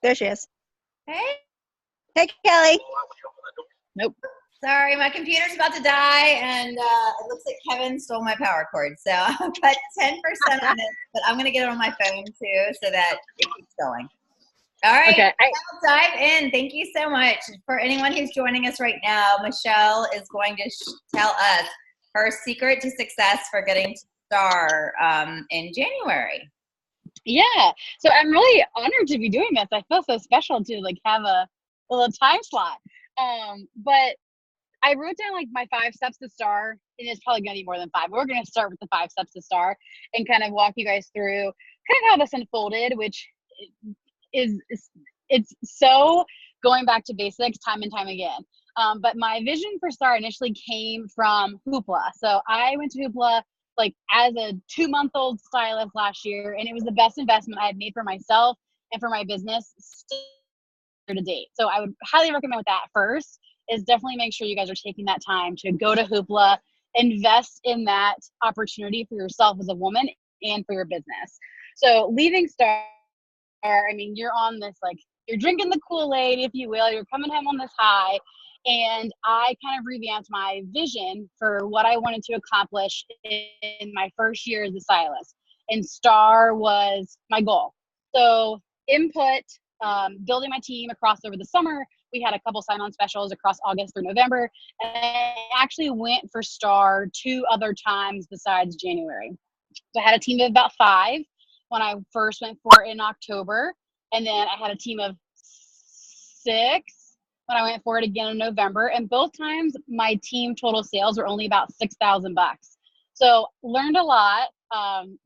There she is. Hey, Hey, Kelly. Nope. sorry, my computer's about to die, and it looks like Kevin stole my power cord. So I've got 10% on it, but I'm gonna get it on my phone too, so that it keeps going. All right, Okay. I'll dive in. Thank you so much. For anyone who's joining us right now, Michelle is going to tell us her secret to success for getting to STAR in January. Yeah. So I'm really honored to be doing this. I feel so special to like have a little time slot. But I wrote down like my 5 steps to STAR, and it's probably gonna be more than 5. We're gonna start with the 5 steps to STAR and kind of walk you guys through kind of how this unfolded, which is it's so going back to basics time and time again. But my vision for STAR initially came from Hoopla. So I went to Hoopla like as a 2-month-old stylist last year, and it was the best investment I had made for myself and for my business to date. So I would highly recommend with that first is definitely make sure you guys are taking that time to go to Hoopla, invest in that opportunity for yourself as a woman and for your business. So leaving STAR, I mean, you're on this, like, you're drinking the Kool-Aid, if you will. You're coming home on this high. And I kind of revamped my vision for what I wanted to accomplish in my first year as a stylist. And STAR was my goal. So input, building my team across over the summer. We had a couple sign-on specials across August through November. And I actually went for STAR 2 other times besides January. So I had a team of about 5 when I first went for it in October. And then I had a team of 6 when I went for it again in November. And both times my team total sales were only about $6,000. So learned a lot.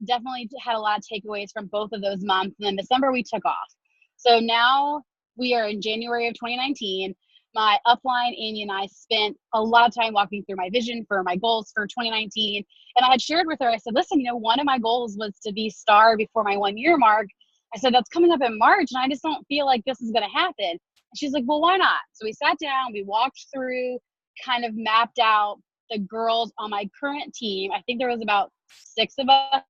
Definitely had a lot of takeaways from both of those months. And then December we took off. So now we are in January of 2019. My upline, Amy, and I spent a lot of time walking through my vision for my goals for 2019. And I had shared with her, I said, listen, one of my goals was to be STAR before my 1-year mark. I said, that's coming up in March, and I just don't feel like this is going to happen. And she's like, well, why not? So we sat down, we walked through, kind of mapped out the girls on my current team. I think there was about 6 of us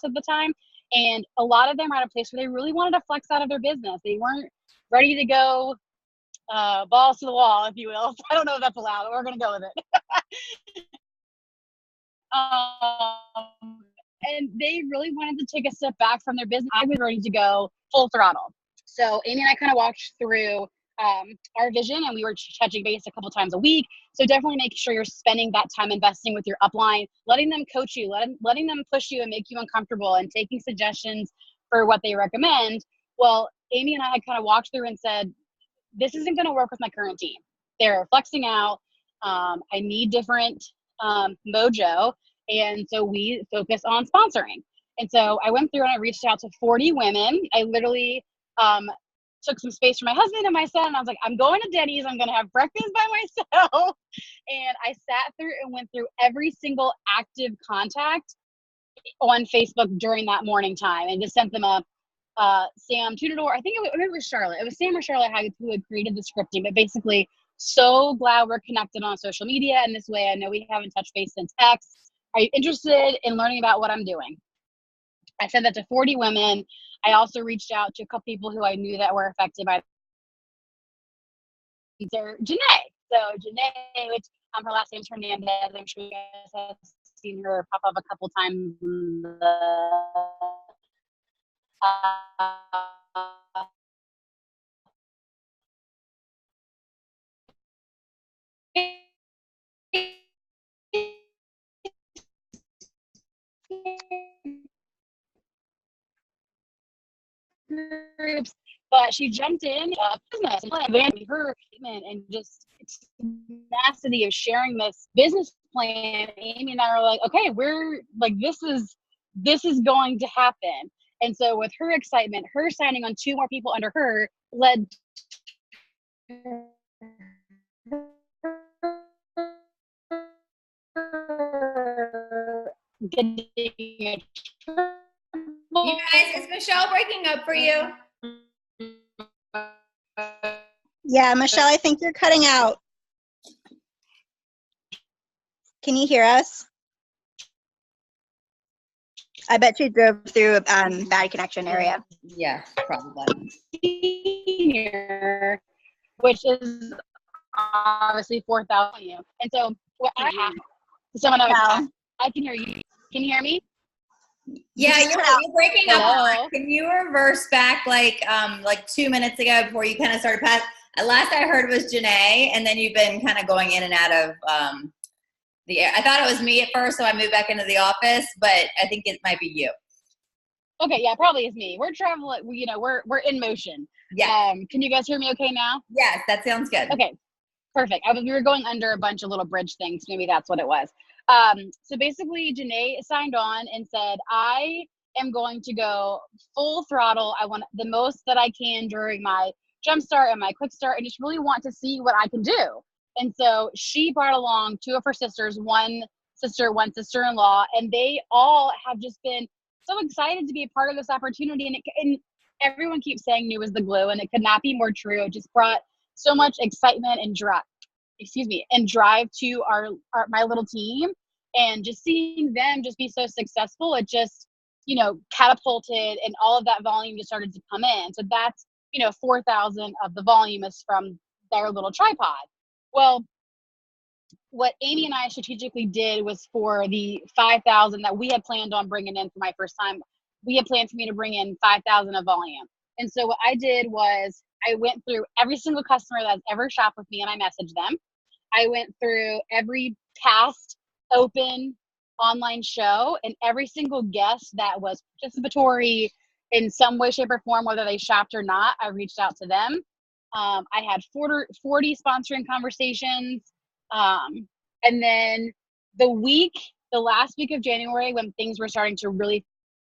at the time. And a lot of them were at a place where they really wanted to flex out of their business. They weren't ready to go balls to the wall, if you will. So I don't know if that's allowed, but we're going to go with it. And they really wanted to take a step back from their business. I was ready to go full throttle. So Amy and I kind of walked through our vision, and we were touching base a couple times a week. So definitely make sure you're spending that time investing with your upline, letting them coach you, letting them push you and make you uncomfortable, and taking suggestions for what they recommend. Well, Amy and I had kind of walked through and said, this isn't going to work with my current team. They're flexing out. I need different mojo. And so we focus on sponsoring. And so I went through and I reached out to 40 women. I literally took some space for my husband and my son. And I was like, I'm going to Denny's. I'm going to have breakfast by myself. And I sat through and went through every single active contact on Facebook during that morning time, and just sent them a Sam Tudor. I think it was Charlotte. It was Sam or Charlotte who had created the scripting. But basically, so glad we're connected on social media. And this way, I know we haven't touched base since X. Are you interested in learning about what I'm doing? I sent that to 40 women. I also reached out to a couple people who I knew that were affected by Janae. So Janae, which her last name's Hernandez. I'm sure you guys have seen her pop up a couple times in the groups, but she jumped in business and her statement and just tenacity of sharing this business plan. Amy and I were like, okay, we're like, this is going to happen. And so with her excitement, her signing on 2 more people under her led getting a You guys, is Michelle breaking up for you? Yeah, Michelle, I think you're cutting out. Can you hear us? I bet you drove through a bad connection area. Yeah, probably. senior, which is obviously 4,000. And so what I have, someone else, Wow. I can hear you. Can you hear me? Yeah, just you're, cut out. you're breaking up. Hello? Can you reverse back like 2 minutes ago before you kind of started past? Last I heard was Janae, and then you've been kind of going in and out of the air. I thought it was me at first, so I moved back into the office, but I think it might be you. Okay, yeah, probably is me. We're traveling, we're in motion. Yeah. Can you guys hear me okay now? Yes, that sounds good. Okay, perfect. We were going under a bunch of little bridge things. Maybe that's what it was. So basically, Janae signed on and said, I am going to go full throttle. I want the most that I can during my jump start and my quick start, and just really want to see what I can do. And so she brought along two of her sisters, one sister-in-law, and they all have just been so excited to be a part of this opportunity. And everyone keeps saying new is the glue, and it could not be more true. It just brought so much excitement and drive to my little team, and just seeing them just be so successful, it just, catapulted, and all of that volume just started to come in. So that's, 4,000 of the volume is from their little tripod. Well, what Amy and I strategically did was for the 5,000 that we had planned on bringing in for my first time, we had planned for me to bring in 5,000 of volume. And so what I did was I went through every single customer that's ever shopped with me, and I messaged them. I went through every past open online show, and every single guest that was participatory in some way, shape, or form, whether they shopped or not, I reached out to them. I had 40 sponsoring conversations. And then the last week of January, when things were starting to really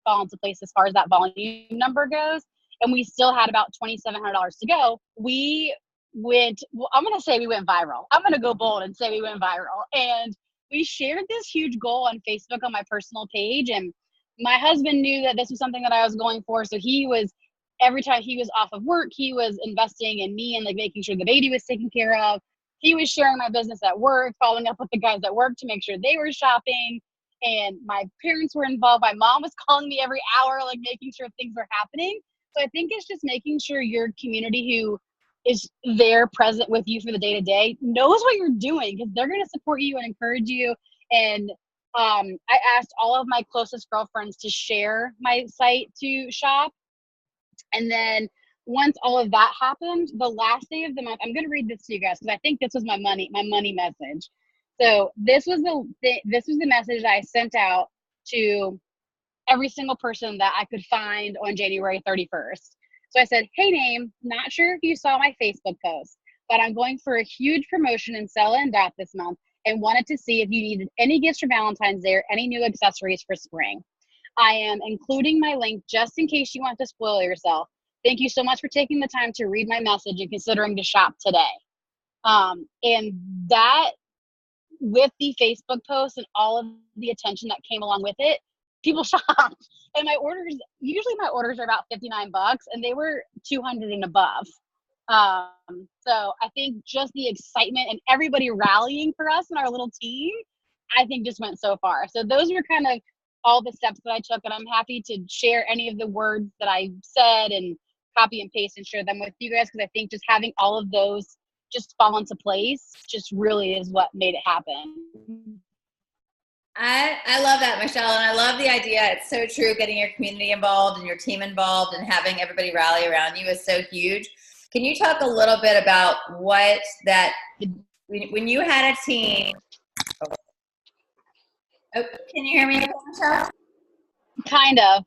fall into place as far as that volume number goes, and we still had about $2,700 to go, I'm going to say we went viral. I'm going to go bold and say we went viral. And we shared this huge goal on Facebook on my personal page. And my husband knew that this was something that I was going for. So every time he was off of work, he was investing in me and like making sure the baby was taken care of. He was sharing my business at work, following up with the guys at work to make sure they were shopping. And my parents were involved. My mom was calling me every hour, like making sure things were happening. So I think it's just making sure your community who is there present with you for the day-to-day knows what you're doing, because they're going to support you and encourage you. And I asked all of my closest girlfriends to share my site to shop. And then once all of that happened, the last day of the month, I'm going to read this to you guys because I think this was my money message. So this was the message that I sent out to every single person that I could find on January 31st. So I said, hey, name, not sure if you saw my Facebook post, but I'm going for a huge promotion in Sell and Dot this month, and wanted to see if you needed any gifts for Valentine's Day or any new accessories for spring. I am including my link just in case you want to spoil yourself. Thank you so much for taking the time to read my message and considering to shop today. And that, with the Facebook post and all of the attention that came along with it, people shopped. And usually my orders are about $59, and they were 200 and above. So I think just the excitement and everybody rallying for us and our little team, I think just went so far. So those were kind of all the steps that I took, and I'm happy to share any of the words that I said and copy and paste and share them with you guys, because I think just having all of those just fall into place just really is what made it happen. I love that, Michelle, and I love the idea. It's so true. Getting your community involved and your team involved and having everybody rally around you is so huge. Can you talk a little bit about when you had a team? Oh, can you hear me, Michelle? Kind of.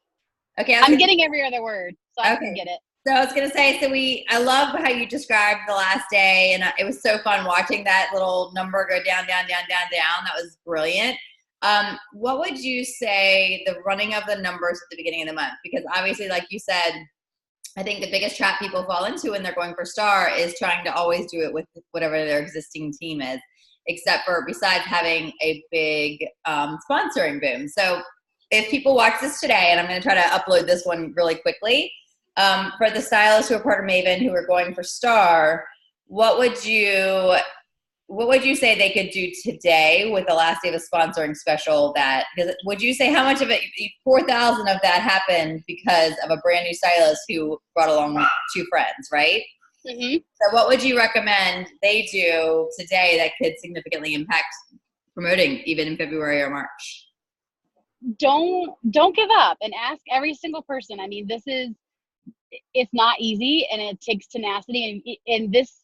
Okay. I'm getting every other word, so I can get it. So I was going to say, I love how you described the last day, and it was so fun watching that little number go down, down, down, down, down. That was brilliant. What would you say the running of the numbers at the beginning of the month? Because obviously, like you said, I think the biggest trap people fall into when they're going for Star is trying to always do it with whatever their existing team is, besides having a big sponsoring boom. So if people watch this today, and I'm going to try to upload this one really quickly, for the stylists who are part of Maven who are going for Star, what would you say they could do today with the last day of a sponsoring special? Would you say how much of it, 4,000 of that happened because of a brand new stylist who brought along two friends, right? Mhm. So what would you recommend they do today that could significantly impact promoting even in February or March? Don't give up and ask every single person. I mean, it's not easy and it takes tenacity, and this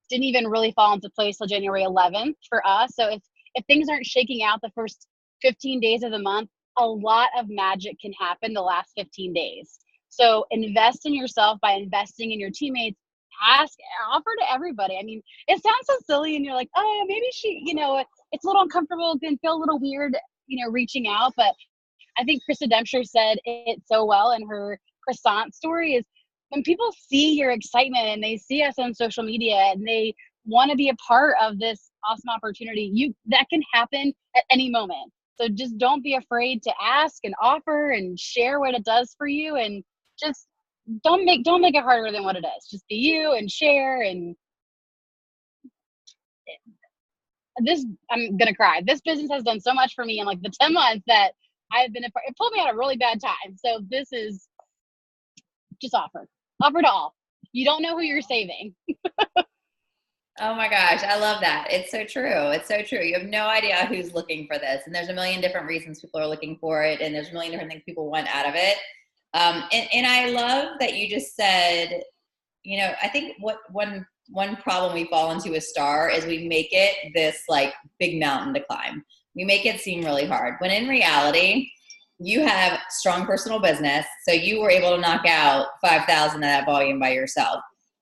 didn't even really fall into place till January 11th for us. So if things aren't shaking out the first 15 days of the month, a lot of magic can happen the last 15 days. So invest in yourself by investing in your teammates. Offer to everybody. I mean, it sounds so silly and you're like, oh, maybe it's a little uncomfortable, can feel a little weird, reaching out. But I think Krista Dempster said it so well in her croissant story is when people see your excitement and they see us on social media and they want to be a part of this awesome opportunity, that can happen at any moment. So just don't be afraid to ask and offer and share what it does for you, and just don't make it harder than what it is. Just be you and share. And I'm gonna cry. This business has done so much for me in like the 10 months that I've been it pulled me out of a really bad time. So this is just offer to all. You don't know who you're saving. Oh my gosh, I love that. It's so true. It's so true. You have no idea who's looking for this. And there's a million different reasons people are looking for it. And there's a million different things people want out of it. And I love that you just said, I think one problem we fall into with Star is we make it this like big mountain to climb. We make it seem really hard. When in reality, you have strong personal business. So you were able to knock out 5,000 of that volume by yourself.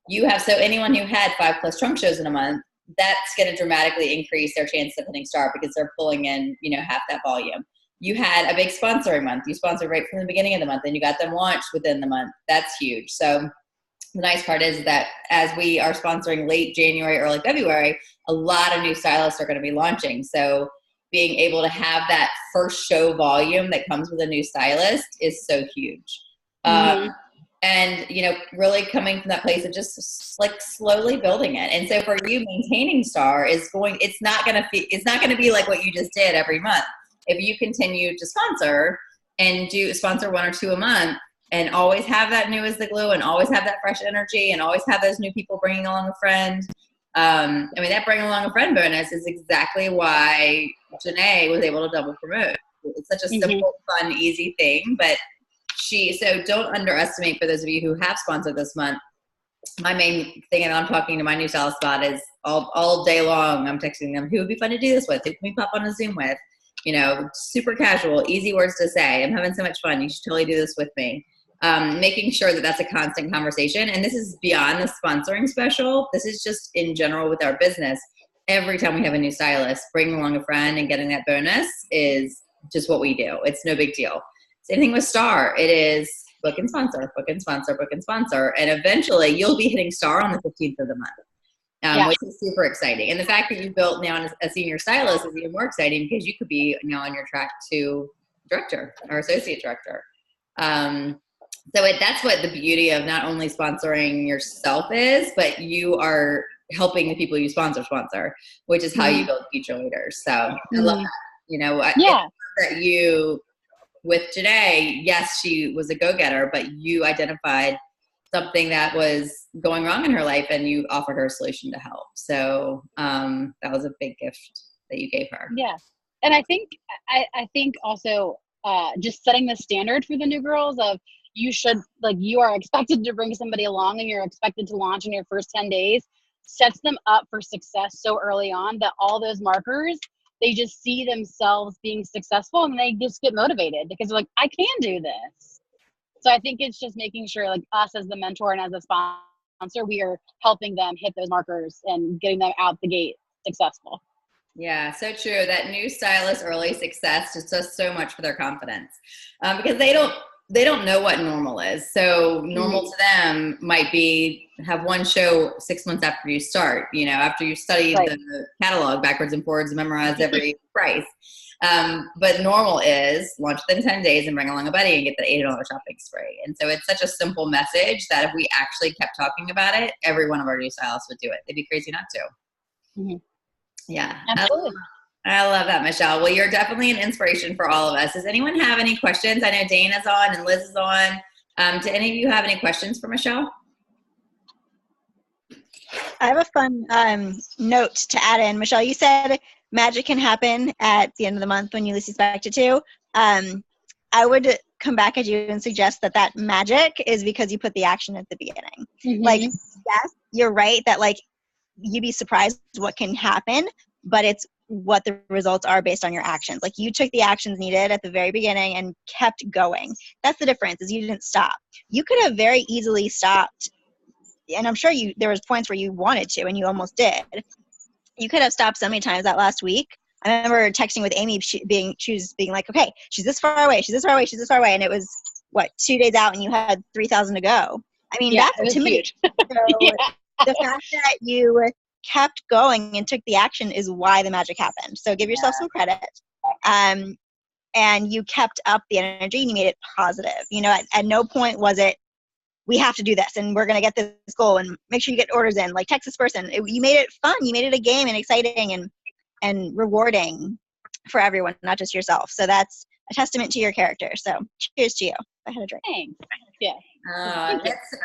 So anyone who had 5+ trunk shows in a month, that's going to dramatically increase their chances of hitting Star because they're pulling in, half that volume. You had a big sponsoring month. You sponsored right from the beginning of the month and you got them launched within the month. That's huge. So the nice part is that as we are sponsoring late January, early February, a lot of new stylists are going to be launching. So being able to have that first show volume that comes with a new stylist is so huge. Mm-hmm. And, really coming from that place of just like slowly building it. And so for you, maintaining Star it's not going to be like what you just did every month. If you continue to sponsor and sponsor 1 or 2 a month and always have that new as the glue and always have that fresh energy and always have those new people bringing along a friend. That bring along a friend bonus is exactly why Janae was able to double promote. It's such a simple, fun, easy thing, but so don't underestimate, for those of you who have sponsored this month, my main thing, and I'm talking to my new stylist spot, is all day long, I'm texting them, who would be fun to do this with? Who can we pop on a Zoom with? Super casual, easy words to say. I'm having so much fun. You should totally do this with me. Making sure that that's a constant conversation. And this is beyond the sponsoring special. This is just in general with our business. Every time we have a new stylist, bringing along a friend and getting that bonus is just what we do. It's no big deal. Same thing with Star. It is book and sponsor, book and sponsor, book and sponsor. And eventually you'll be hitting Star on the 15th of the month, which is super exciting. And the fact that you built now a senior stylist is even more exciting because you could be now on your track to director or associate director. That's what the beauty of not only sponsoring yourself is, but you are helping the people you sponsor, which is how you build future leaders. So I love that. That you, with Janae, yes, she was a go-getter, but you identified something that was going wrong in her life and you offered her a solution to help. So that was a big gift that you gave her. Yeah. And I think also just setting the standard for the new girls of you are expected to bring somebody along and you're expected to launch in your first 10 days sets them up for success so early on that all those markers, they just see themselves being successful and they just get motivated because they're like, I can do this. So I think it's just making sure like us as the mentor and as a sponsor, we are helping them hit those markers and getting them out the gate successful. Yeah, so true. That new stylist early success just does so much for their confidence because they don't know what normal is. So normal to them might be have one show 6 months after you start, after you study the catalog backwards and forwards and memorize every price. But normal is launch within 10 days and bring along a buddy and get the $80 shopping spree. And so it's such a simple message that if we actually kept talking about it, every one of our new stylists would do it. They'd be crazy not to. Mm-hmm. Yeah. Absolutely. I love that, Michelle. Well, you're definitely an inspiration for all of us. Does anyone have any questions? I know Dana's on and Liz is on. Do any of you have any questions for Michelle? I have a fun note to add in. Michelle, you said magic can happen at the end of the month when you least expect it to. I would come back at you and suggest that magic is because you put the action at the beginning. Like, yes, you're right that like you'd be surprised what can happen, but it's what the results are based on your actions. Like you took the actions needed at the very beginning and kept going. That's the difference, is you didn't stop. You could have very easily stopped, and I'm sure there was points where you wanted to and you almost did. You could have stopped so many times that last week. I remember texting with Amy, she was being like, okay, she's this far away, she's this far away, she's this far away. And it was, 2 days out and you had 3,000 to go. I mean, that's intimidating. So the fact that you kept going and took the action is why the magic happened. So give yourself some credit. And you kept up the energy and you made it positive. At no point was it, we have to do this and we're going to get this goal and make sure you get orders in, like text this person. You made it fun. You made it a game and exciting and rewarding for everyone, not just yourself. So that's a testament to your character. So cheers to you. I had a drink. Thanks. Yeah.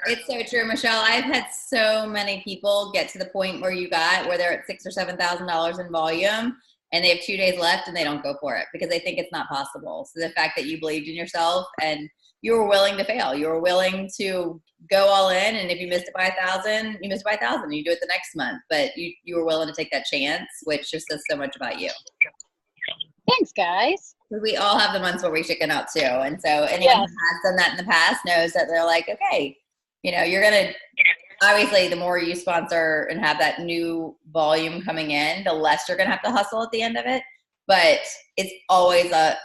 It's so true, Michelle. I've had so many people get to the point where they're at $6,000 or $7,000 in volume and they have 2 days left and they don't go for it because they think it's not possible. So the fact that you believed in yourself and you were willing to fail, you were willing to go all in, and if you missed it by 1,000, you missed it by 1,000. You do it the next month, but you were willing to take that chance, which just says so much about you. Thanks, guys. We all have the months where we chicken out too, and so anyone who has done that in the past knows that they're like, okay, you're gonna obviously the more you sponsor and have that new volume coming in, the less you're gonna have to hustle at the end of it. But it's always a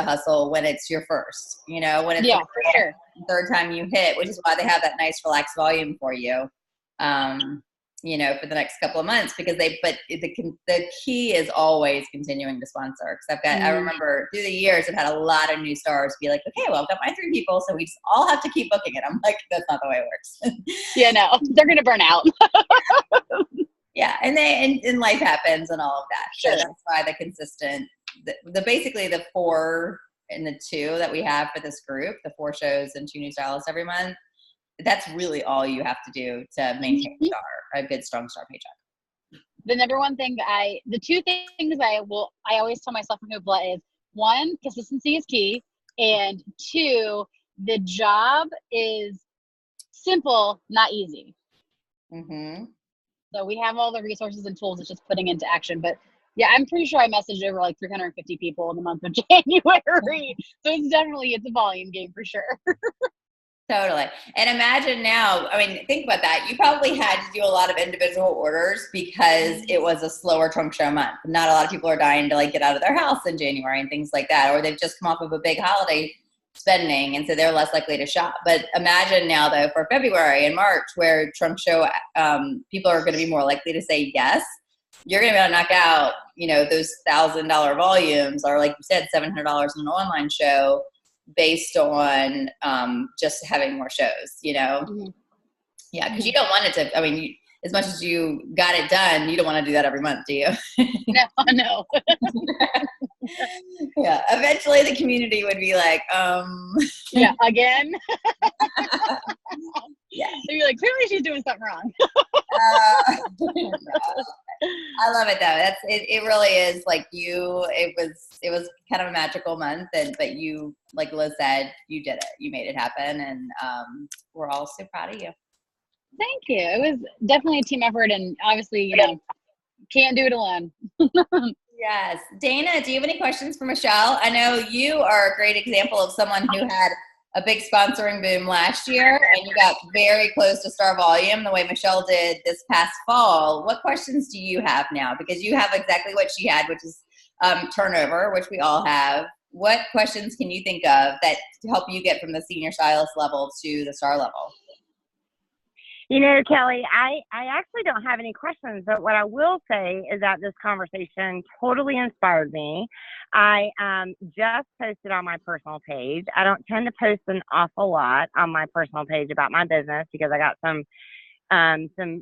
hustle when it's your first, when it's for sure. Third time you hit, which is why they have that nice relaxed volume for you, for the next couple of months, because the key is always continuing to sponsor. Because I remember through the years, I've had a lot of new stars be like, okay, well, I've got my 3 people, so we just all have to keep booking it. I'm like, that's not the way it works. Yeah, no, they're going to burn out. Yeah, and life happens and all of that. Sure. So that's why the consistent, basically the 4 and the 2 that we have for this group, the 4 shows and 2 new stylists every month, that's really all you have to do to maintain a good, strong star paycheck. The number one thing the 2 things I always tell myself in Hoopla is 1, consistency is key, and 2, the job is simple, not easy. Mm-hmm. So we have all the resources and tools. It's just putting into action. But yeah, I'm pretty sure I messaged over like 350 people in the month of January. So it's a volume game for sure. Totally. And imagine now, think about that. You probably had to do a lot of individual orders because it was a slower trunk show month. Not a lot of people are dying to like get out of their house in January and things like that, or they've just come off of a big holiday spending, and so they're less likely to shop. But imagine now though for February and March, where trunk show people are going to be more likely to say yes, you're going to be able to knock out those $1,000 volumes, or like you said, $700 in an online show based on just having more shows. Mm-hmm. Yeah, because you don't want it to, as much as you got it done, you don't want to do that every month, do you? No. Yeah, eventually the community would be like, yeah, again. Yeah. So you're like, clearly she's doing something wrong. I love it though. It really is like it was kind of a magical month, but you, like Liz said, you did it. You made it happen, and we're all so proud of you. Thank you. It was definitely a team effort, and obviously, can't do it alone. Yes. Dana, do you have any questions for Michelle? I know you are a great example of someone who had a big sponsoring boom last year, and you got very close to star volume the way Michelle did this past fall. What questions do you have now? Because you have exactly what she had, which is turnover, which we all have. What questions can you think of that help you get from the senior stylist level to the star level? Kelly, I actually don't have any questions, but what I will say is that this conversation totally inspired me. I just posted on my personal page. I don't tend to post an awful lot on my personal page about my business because I got some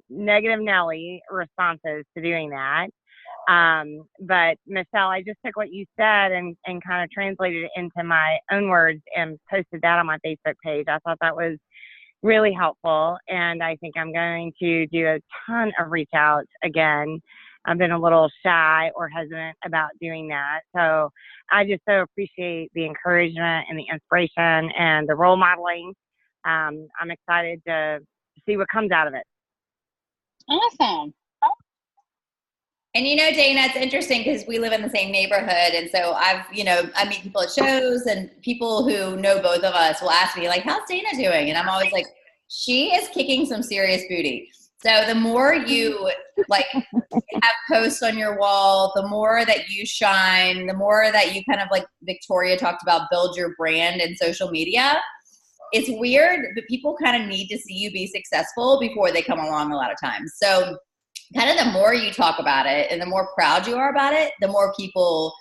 negative Nelly responses to doing that. But Michelle, I just took what you said and kind of translated it into my own words and posted that on my Facebook page. I thought that was really helpful. And I think I'm going to do a ton of reach outs again. I've been a little shy or hesitant about doing that. So I just so appreciate the encouragement and the inspiration and the role modeling. I'm excited to see what comes out of it. Awesome. And Dana, it's interesting because we live in the same neighborhood. And so I meet people at shows, and people who know both of us will ask me, like, how's Dana doing? And I'm always like, she is kicking some serious booty. So the more you have posts on your wall, the more that you shine, the more that you kind of, like Victoria talked about, build your brand in social media. It's weird, but people kind of need to see you be successful before they come along a lot of times. So kind of the more you talk about it and the more proud you are about it, the more people.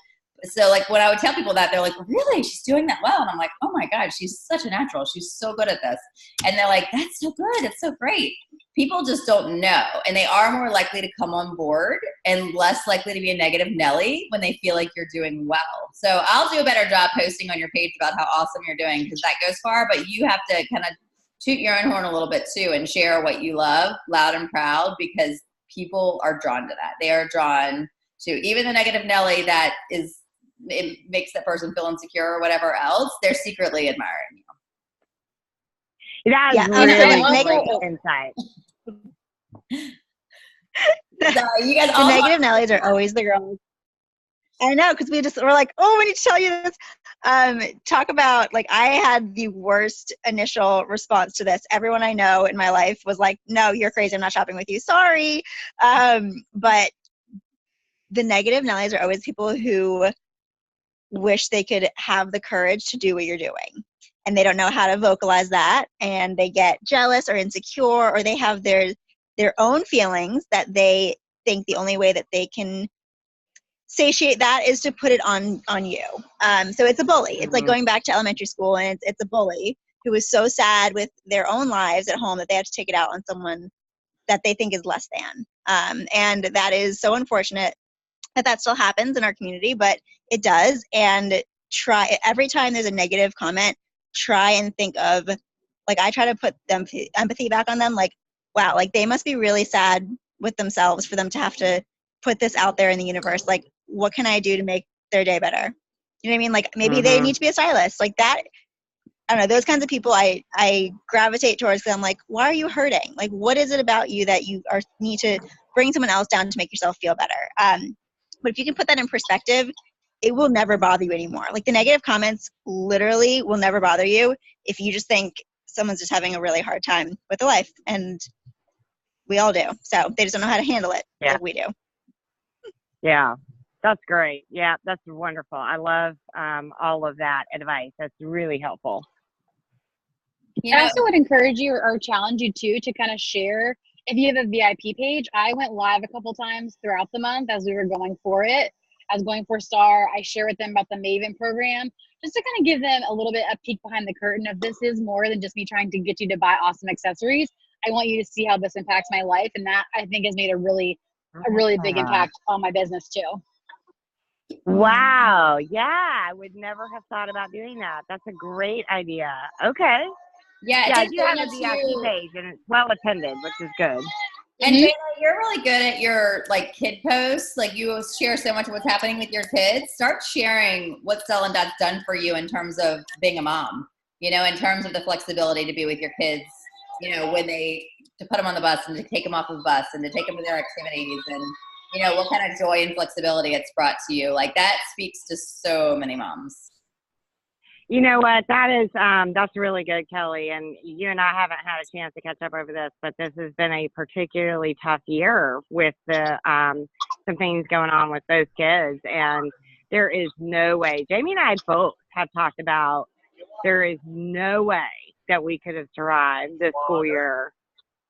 So like when I would tell people that, they're like, really, she's doing that well? And I'm like, oh my God, she's such a natural. She's so good at this. And they're like, that's so good. It's so great. People just don't know. And they are more likely to come on board and less likely to be a negative Nelly when they feel like you're doing well. So I'll do a better job posting on your page about how awesome you're doing, because that goes far, but you have to kind of toot your own horn a little bit too and share what you love loud and proud, because people are drawn to that. They are drawn to even the negative Nelly that is, it makes that person feel insecure or whatever else. They're secretly admiring you. That's really great insight. So you guys the negative Nellies are always the girls. I know, because we're like, oh, we need to tell you this. Talk about, like, I had the worst initial response to this. Everyone I know in my life was like, no, you're crazy. I'm not shopping with you. Sorry. But the negative Nellies are always people who wish they could have the courage to do what you're doing. And they don't know how to vocalize that. And they get jealous or insecure, or they have their own feelings that they think the only way that they can satiate that is to put it on you. So it's a bully. It's like going back to elementary school, and it's a bully who is so sad with their own lives at home that they have to take it out on someone that they think is less than. And that is so unfortunate that still happens in our community, but it does. And try, every time there's a negative comment, try and think of, like, I try to put empathy back on them. Like, wow, like they must be really sad with themselves for them to have to put this out there in the universe. Like, what can I do to make their day better? You know what I mean? Like, maybe they need to be a stylist. Like that, I don't know, those kinds of people I gravitate towards, because I'm like, why are you hurting? Like, what is it about you that you need to bring someone else down to make yourself feel better? But if you can put that in perspective, it will never bother you anymore. Like, the negative comments literally will never bother you if you just think someone's just having a really hard time with their life. And we all do. So they just don't know how to handle it like we do. Yeah, that's great. Yeah, that's wonderful. I love all of that advice. That's really helpful. I also would encourage you or challenge you too to kind of share. If you have a VIP page, I went live a couple times throughout the month as we were going for it. I was going for Star. I share with them about the Maven program, just to kind of give them a little bit a peek behind the curtain of, this is more than just me trying to get you to buy awesome accessories. I want you to see how this impacts my life. And that, I think, has made a really big impact on my business too. Wow. Yeah, I would never have thought about doing that. That's a great idea. Okay. Yeah, you have a VIP page, and it's well attended, which is good. And Dana, you're really good at your kid posts. Like, you share so much of what's happening with your kids. Start sharing what Stellan.'s done for you in terms of being a mom, in terms of the flexibility to be with your kids, when to put them on the bus and to take them off of the bus and to take them to their activities, and, what kind of joy and flexibility it's brought to you. Like, that speaks to so many moms. You know what? That's really good, Kelly. And you and I haven't had a chance to catch up over this, but this has been a particularly tough year with the some things going on with those kids. And there is no way. Jamie and I both have talked about, there is no way that we could have survived this school year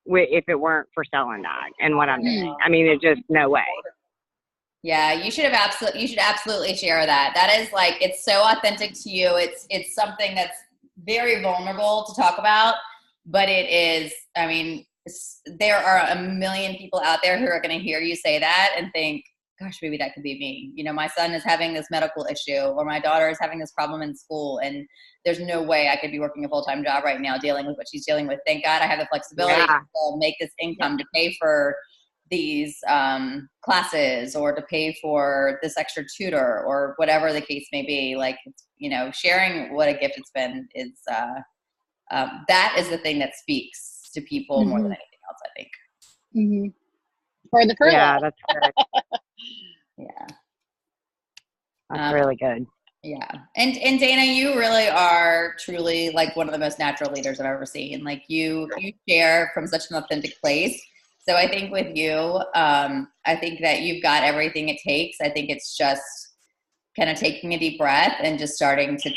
if it weren't for Stellan and what I'm doing. I mean, there's just no way. Yeah, you should absolutely share that. That is it's so authentic to you. It's something that's very vulnerable to talk about, but it is, I mean, there are a million people out there who are going to hear you say that and think, gosh, maybe that could be me. You know, my son is having this medical issue, or my daughter is having this problem in school, and there's no way I could be working a full-time job right now dealing with what she's dealing with. Thank God I have the flexibility to make this income to pay for these classes, or to pay for this extra tutor, or whatever the case may be. Like, you know, sharing what a gift it's been is that is the thing that speaks to people more than anything else, I think. Mm-hmm. For the furlough. Yeah, that's good. Yeah. That's really good. Yeah. And Dana, you really are truly like one of the most natural leaders I've ever seen. Like you share from such an authentic place. So I think with you, I think that you've got everything it takes. I think it's just kind of taking a deep breath and just starting to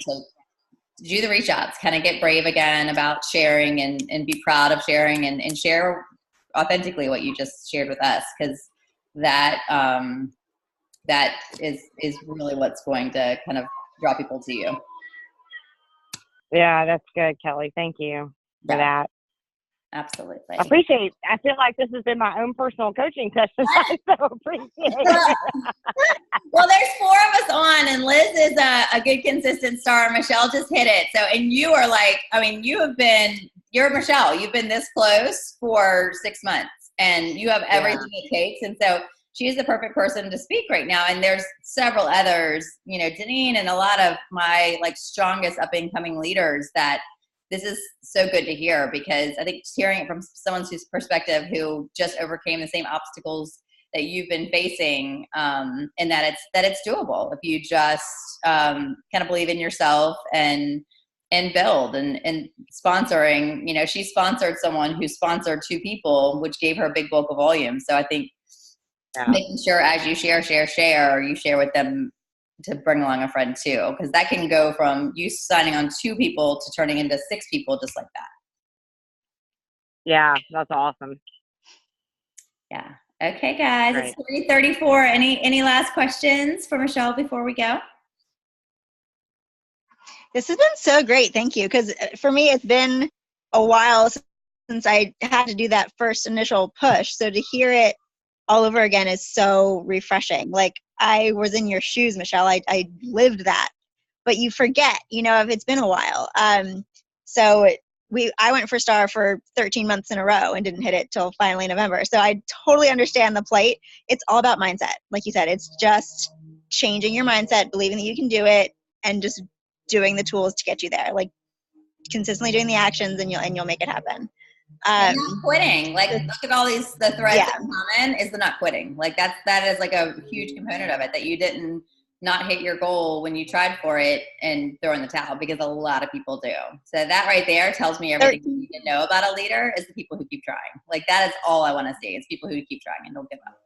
do the reach outs, kind of get brave again about sharing, and be proud of sharing, and share authentically what you just shared with us. Cause that is really what's going to kind of draw people to you. Yeah, that's good, Kelly. Thank you for that. Absolutely. I feel like this has been my own personal coaching session. I so appreciate it. Well, there's 4 of us on, and Liz is a good consistent star. Michelle just hit it. So, and you are like, I mean, you're Michelle. You've been this close for 6 months, and you have everything it takes. And so she's the perfect person to speak right now. And there's several others, you know, Janine, and a lot of my like strongest up and coming leaders, that this is so good to hear, because I think hearing it from someone's perspective who just overcame the same obstacles that you've been facing, and that it's doable if you just kind of believe in yourself and build, and sponsoring. You know, she sponsored someone who sponsored 2 people, which gave her a big bulk of volume. So I think making sure as you share, you share with them to bring along a friend too, because that can go from you signing on 2 people to turning into 6 people just like that. Yeah, that's awesome. Yeah. Okay, guys, Right. It's 3:34. Any last questions for Michelle before we go? This has been so great. Thank you. Because for me, it's been a while since I had to do that first initial push. So to hear it all over again is so refreshing. Like, I was in your shoes, Michelle. I lived that. But you forget, you know, if it's been a while. I went for STAR for 13 months in a row and didn't hit it till finally November. So I totally understand the plight. It's all about mindset. Like you said, it's just changing your mindset, believing that you can do it, and just doing the tools to get you there. Like, consistently doing the actions, and you'll make it happen. And not quitting. Like, look at all the threads in common is the not quitting. Like that is like a huge component of it, that you didn't not hit your goal when you tried for it and throw in the towel, because a lot of people do. So that right there tells me everything you need to know about a leader is the people who keep trying. Like, that is all I want to see. It's people who keep trying and don't give up.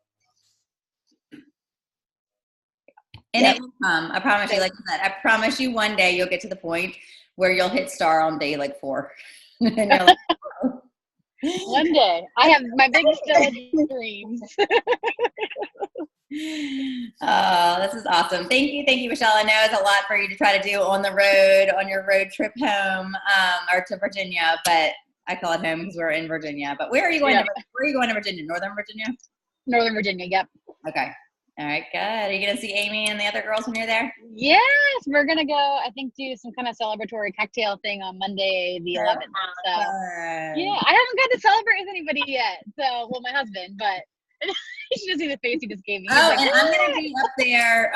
And it will come. I promise you. Like I said, I promise you one day you'll get to the point where you'll hit STAR on day like 4. And you're like, oh. One day. I have my biggest dreams. Oh, this is awesome. Thank you, Michelle. I know it's a lot for you to try to do on the road, on your road trip home, or to Virginia, but I call it home because we're in Virginia. But where are you going? Where are you going to Virginia? Northern Virginia? Northern Virginia, yep. Okay. All right, good. Are you going to see Amy and the other girls when you're there? Yes, we're going to go, I think, do some kind of celebratory cocktail thing on Monday, the 11th. So, yeah, I haven't got to celebrate with anybody yet. So, well, my husband, but you should see the face he just gave me. Oh, like, and I'm going to be up there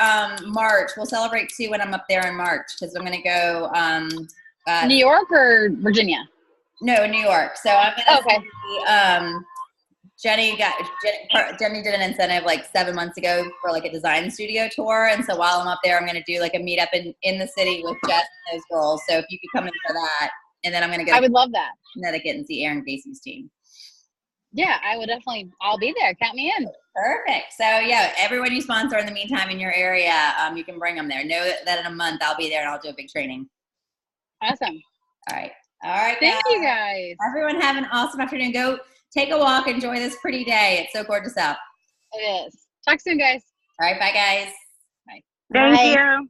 March. We'll celebrate too when I'm up there in March, because I'm going to go New York or Virginia? No, New York. So I'm going to see Jenny did an incentive like 7 months ago for like a design studio tour. And so while I'm up there, I'm going to do like a meetup in the city with Jess and those girls. So if you could come in for that, and then I'm going to go I would love that. Connecticut and see Aaron Casey's team. Yeah, I'll be there. Count me in. Perfect. So yeah, everyone you sponsor in the meantime in your area, you can bring them there. Know that in a month I'll be there and I'll do a big training. Awesome. All right. Thank you guys. Everyone have an awesome afternoon. Go take a walk. Enjoy this pretty day. It's so gorgeous out. It is. Talk soon, guys. All right. Bye, guys. Bye. Thank you.